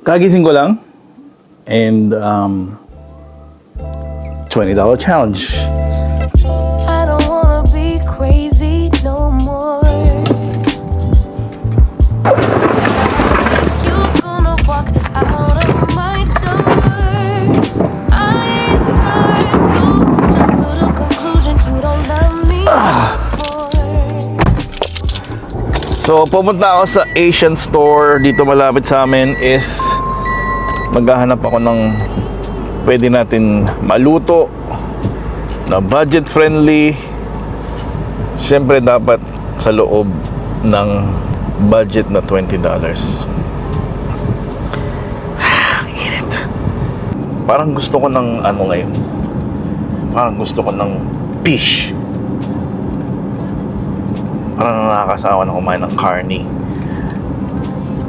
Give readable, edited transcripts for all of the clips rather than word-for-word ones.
Kagising ko lang. And, $20 challenge. I don't wanna be crazy no more. You're gonna walk out of my door. I start to jump to the conclusion you don't love me anymore. So, pumunta ako sa Asian store dito malapit sa amin is maghahanap ako ng pwede natin maluto na budget friendly. Siyempre dapat sa loob ng budget na $20. Ang init. Parang gusto ko ng ano ngayon. Parang gusto ko ng fish. Parang nakakasawa na kumain ng carne.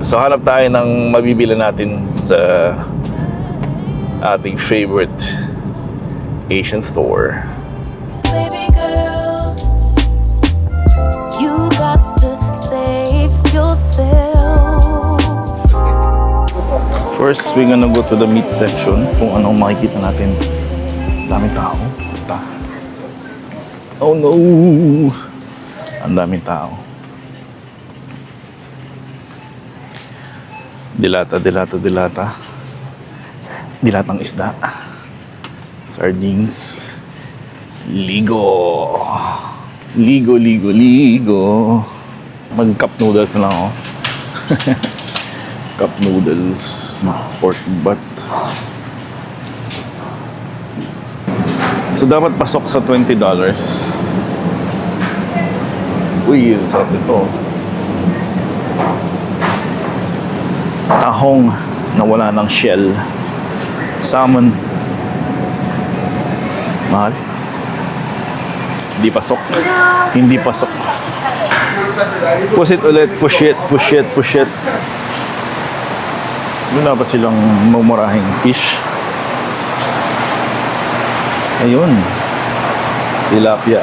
So hanap tayo ng mabibili natin sa ating favorite Asian store. Baby girl, you got to save yourself. First, we're gonna go to the meat section kung anong makikita natin. Daming tao. Oh no! Ang daming tao. Dilata. Dilatang isda. Sardines. Ligo. Mag-cup noodles na lang ako. Cup noodles. Pork butt. So, dapat pasok sa $20. Uy, sarap nito. Tahong na wala ng shell. Salmon. Mahal. Hindi pasok. Push it ulit. Push it. Doon dapat silang mumurahing fish. Ayun. Tilapia.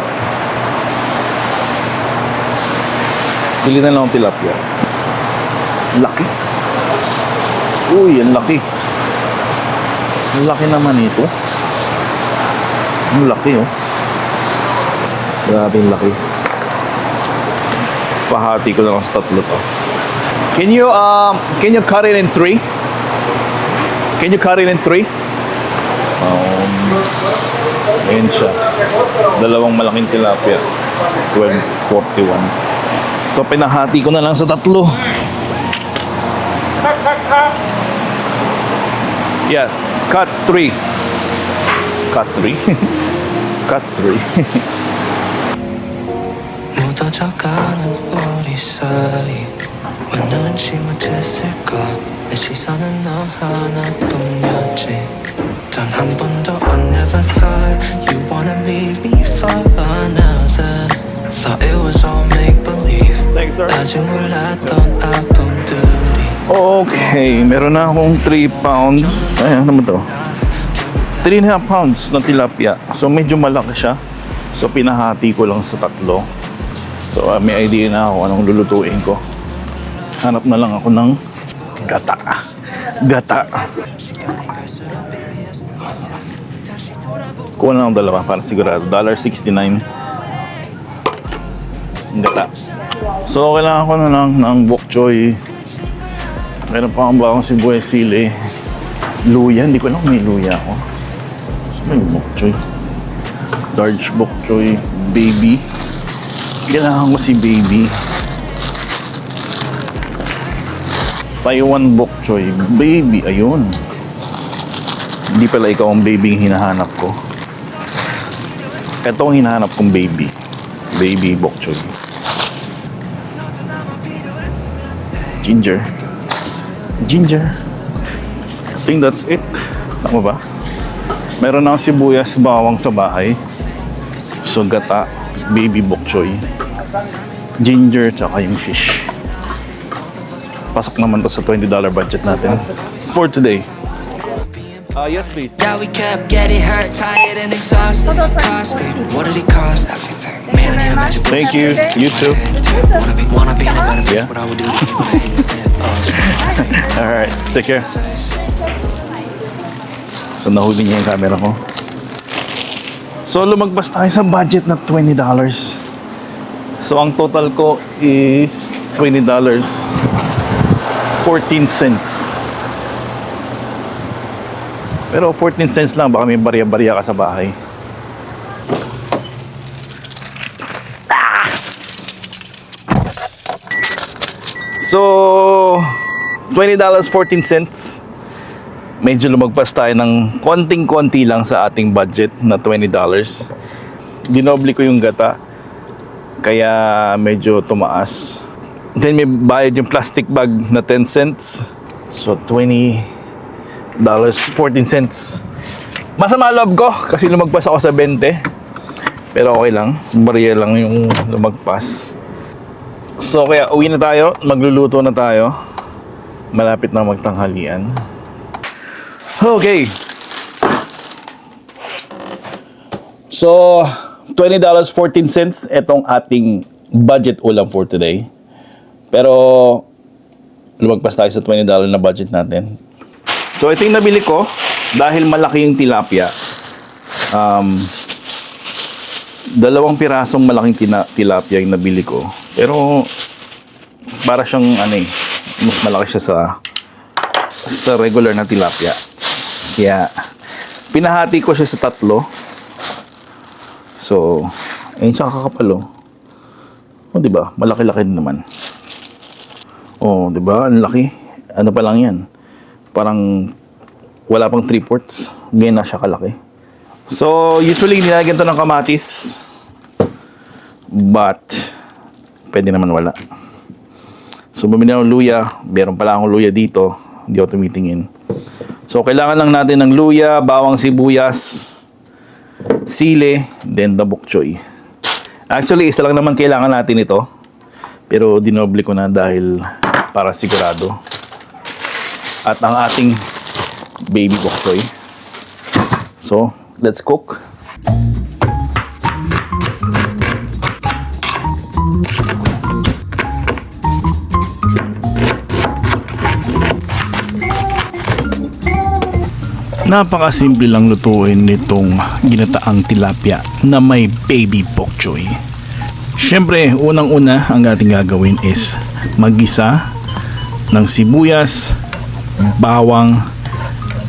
Pili na lang ang tilapia. Laki. Uy, ang laki. Ang laki naman ito. Ang laki, oh. Grabe yung laki. Pahati ko na lang sa tatlo to. Can you cut it in 3? Can you cut it in 3? Ayan siya. Dalawang malaking tilapia. 12.41. So, pinahati ko na lang sa tatlo. Yeah, cut 3. Cut 3. Cut 3. 묻어져가는 우리 사이 왜 눈치 못했을까 내 시선은 너 하나뿐이었지 단 한 번도 I never thought you wanna leave me for another Thought it was all make-believe Thanks, sir. 아직 몰랐던 아픔들이 Okay, meron na akong 3 pounds. Ay, ano naman to? 3.5 pounds ng tilapia. So, medyo malaki siya. So, pinahati ko lang sa tatlo. So, may idea na ako anong lulutuin ko. Hanap na lang ako ng gata. Kuha na lang dalawa para sigurado. $1.69. Gata. So, kailangan ko na lang ng bok choy. Meron pa akong bakong sibuyas, sili, luya. Hindi ko alam kung may luya ako. So, may bok choy. Large bok choy. Baby. Kailangan ko si baby. Taiwan bok choy. Baby. Ayun. Hindi pala ikaw ang baby yung hinahanap ko. Ito ang hinahanap kong baby. Baby bok choy. Ginger. I think that's it. Tama ba? Meron na akong sibuyas, bawang sa bahay. So, gata, baby bok choy, ginger, tsaka yung fish. Pasok naman to sa $20 budget natin for today. Yes, please. Yeah, we kept getting hurt, tired and exhausted Costed, what did it cost? Everything. Man, I need a magic. Thank you. You too. Wanna be in a better place, Yeah. but I would do it anyway. Alright, take care. So nahuli niya yung camera ko. So lumagpas tayo sa budget na $20. So ang total ko is $20. 14 cents. Pero 14 cents lang, baka may barya-barya ka sa bahay. So, $20.14. Medyo lumagpas tayo ng konting-konti lang sa ating budget na $20. Dinoble ko yung gata, kaya medyo tumaas. Then may bayad yung plastic bag na 10 cents. So, $20.14. Masama loob ko kasi lumagpas ako sa 20. Pero okay lang, barya lang yung lumagpas. So kaya uwi na tayo, magluluto na tayo. Malapit na magtanghalian. Okay. So $20.14 itong ating budget ulam for today. Pero lumagpas tayo sa $20 na budget natin. So ito yung nabili ko dahil malaki yung tilapia. 2 pirasong malaking tilapia yung nabili ko. Pero para siyang mas malaki siya sa regular na tilapia. Kaya pinahati ko siya sa 3. So, ayun siya kakapal. Oh, di ba? Malaki-laki din naman. Oh, di ba? Ang laki. Ano pa lang 'yan? Parang wala pang 3/4. Ganyan na siya kalaki. So, usually nilagyan to ng kamatis. But, pwede naman wala. So, bumili ako ng luya. Meron pala akong luya dito. Hindi ako tumitingin. So, kailangan lang natin ng luya, bawang sibuyas, sili, then the bok choy. Actually, isa lang naman kailangan natin ito. Pero, dinoble ko na dahil para sigurado. At ang ating baby bok choy. So, let's cook. Napakasimple lang lutuin nitong ginataang tilapia na may baby bok choy. Siyempre, unang-una ang ating gagawin is maggisa ng sibuyas, bawang,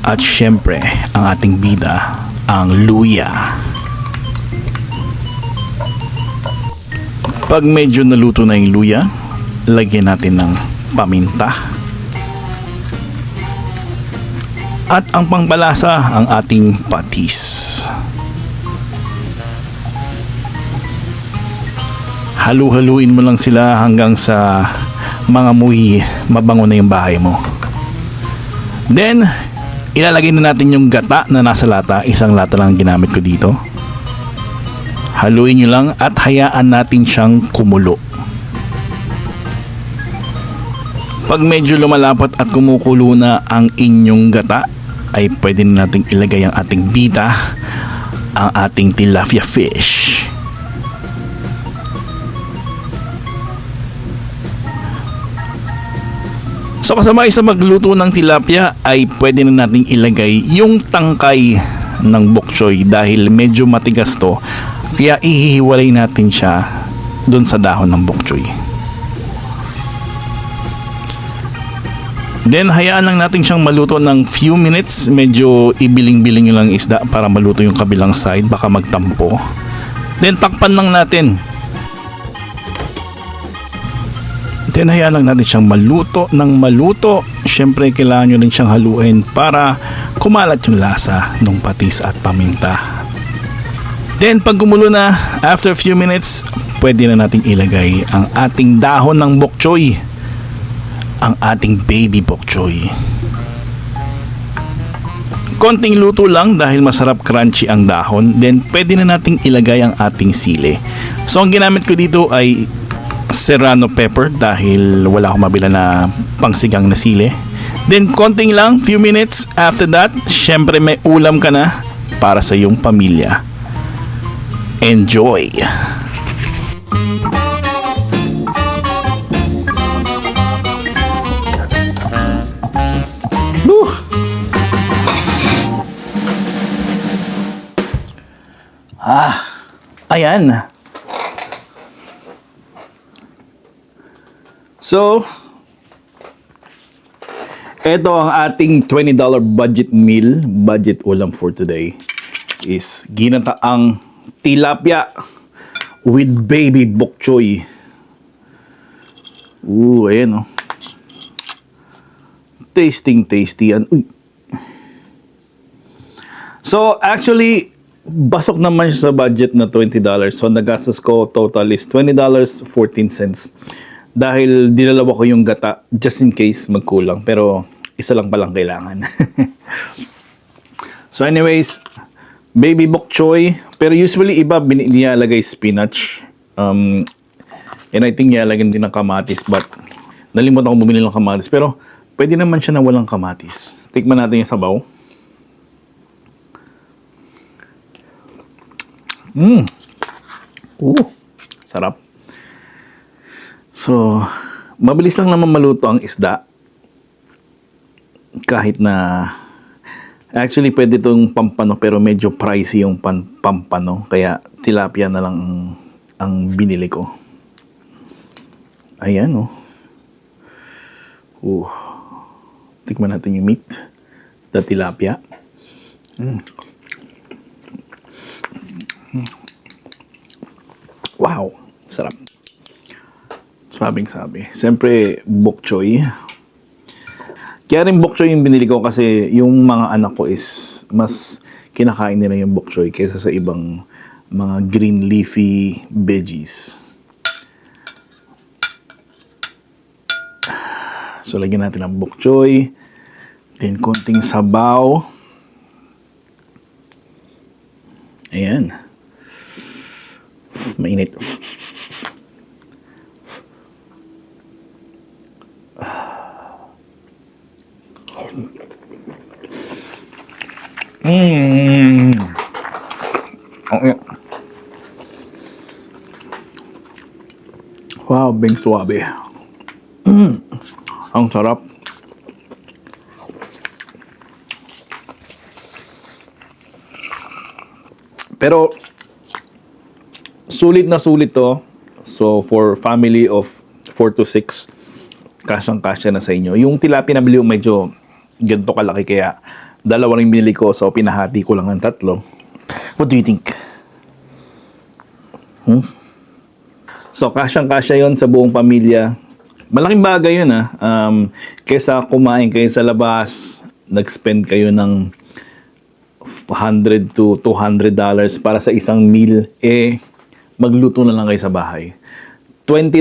at siyempre ang ating bida, ang luya. Pag medyo naluto na yung luya, lagyan natin ng paminta. At ang pangbalasa, ang ating patis. Halu-haluin mo lang sila hanggang sa mga muy mabango na yung bahay mo. Then, ilalagay na natin yung gata na nasa lata. Isang lata lang ginamit ko dito. Haluin nyo lang at hayaan natin siyang kumulo. Pag medyo lumalapat at kumukulo na ang inyong gata, ay pwede na natin ilagay ang ating bita, ang ating tilapia fish. So kasabay sa magluto ng tilapia ay pwede na natin ilagay yung tangkay ng bok choy dahil medyo matigas to, kaya ihihiwalay natin siya dun sa dahon ng bok choy. Then hayaan lang natin siyang maluto ng few minutes. Medyo ibiling-biling lang isda para maluto yung kabilang side, baka magtampo. Then takpan lang natin. Then hayaan lang natin siyang maluto ng maluto. Siyempre kailangan nyo rin siyang haluin para kumalat yung lasa ng patis at paminta. Then pag gumulo na, after few minutes, pwede na nating ilagay ang ating dahon ng bok choy, ang ating baby bok choy. Konting luto lang dahil masarap crunchy ang dahon. Then pwede na nating ilagay ang ating sili. So ang ginamit ko dito ay serrano pepper dahil wala akong mabila na pangsigang na sili. Then konting lang, few minutes. After that, syempre may ulam ka na para sa iyong pamilya. Enjoy! Ayan. So, ito ang ating $20 budget meal, budget ulam for today is ginataang tilapia with baby bok choy. Ayan oh. Tasty yan. Uy. So, actually, basok naman siya sa budget na $20. So, nagastos ko total is $20.14. Dahil dinalawa ko yung gata just in case magkulang. Pero, isa lang palang kailangan. So, anyways, baby bok choy. Pero usually, iba nilalagay spinach. And I think nilalagyan din ng kamatis. But, nalimutan ko bumili ng kamatis. Pero, pwede naman siya na walang kamatis. Tikman natin yung sabaw. Sarap. So, mabilis lang naman maluto ang isda. Kahit na actually pwede itong pampano pero medyo pricey yung pampano. Kaya tilapia na lang ang binili ko. Ayan oh. Tikman natin yung meat. The tilapia. Wow, sarap. Sabing-sabi. Siyempre, bok choy. Kaya rin bok choy yung binili ko kasi yung mga anak ko is mas kinakain nila yung bok choy kaysa sa ibang mga green leafy veggies. So, lagyan natin ang bok choy. Then, konting sabaw. Ayan. Mainit. Okay. Wow, bing suwabe. Ang sarap. Pero sulit na sulit to. So for family of 4 to 6, kasyang-kasya na sa inyo. Yung tilapia na bili ko medyo ganito kalaki kaya dalawa rin binili ko so pinahati ko lang ng 3. What do you think? So kasyang-kasya yon sa buong pamilya. Malaking bagay yun kaysa kumain kayo sa labas, nag-spend kayo ng $100 to $200 para sa isang meal, magluto na lang kayo sa bahay. $20,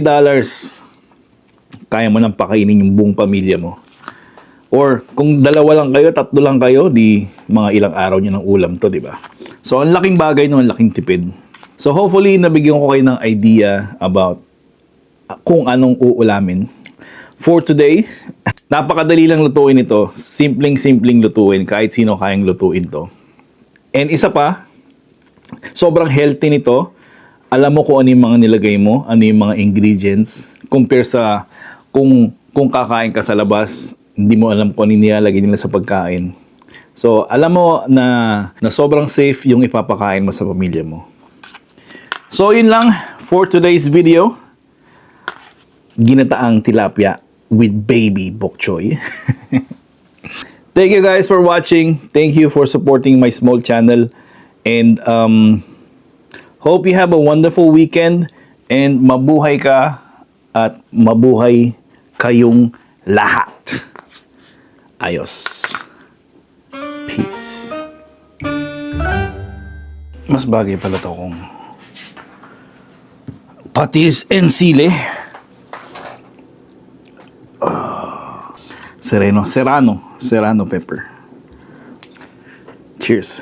kaya mo nang pakainin yung buong pamilya mo. Or kung 2 lang kayo, 3 lang kayo, di mga ilang araw nyo ng ulam to, di ba? So, ang laking bagay no, ang laking tipid. So, hopefully, nabigyan ko kayo ng idea about kung anong uulamin. For today, napakadali lang lutuin ito. Simpleng-simpleng lutuin. Kahit sino kayang lutuin to. And isa pa, sobrang healthy nito. Alam mo kung ano yung mga nilagay mo, ano yung mga ingredients. Compare sa kung kakain ka sa labas, hindi mo alam kung ano yung nilalagay nila sa pagkain. So, alam mo na sobrang safe yung ipapakain mo sa pamilya mo. So, yun lang for today's video. Ginataang tilapia with baby bok choy. Thank you guys for watching. Thank you for supporting my small channel. And hope you have a wonderful weekend. And mabuhay ka at mabuhay kayong lahat. Ayos. Peace. Mas bagay pala to kung patis and sili. Serrano pepper. Cheers.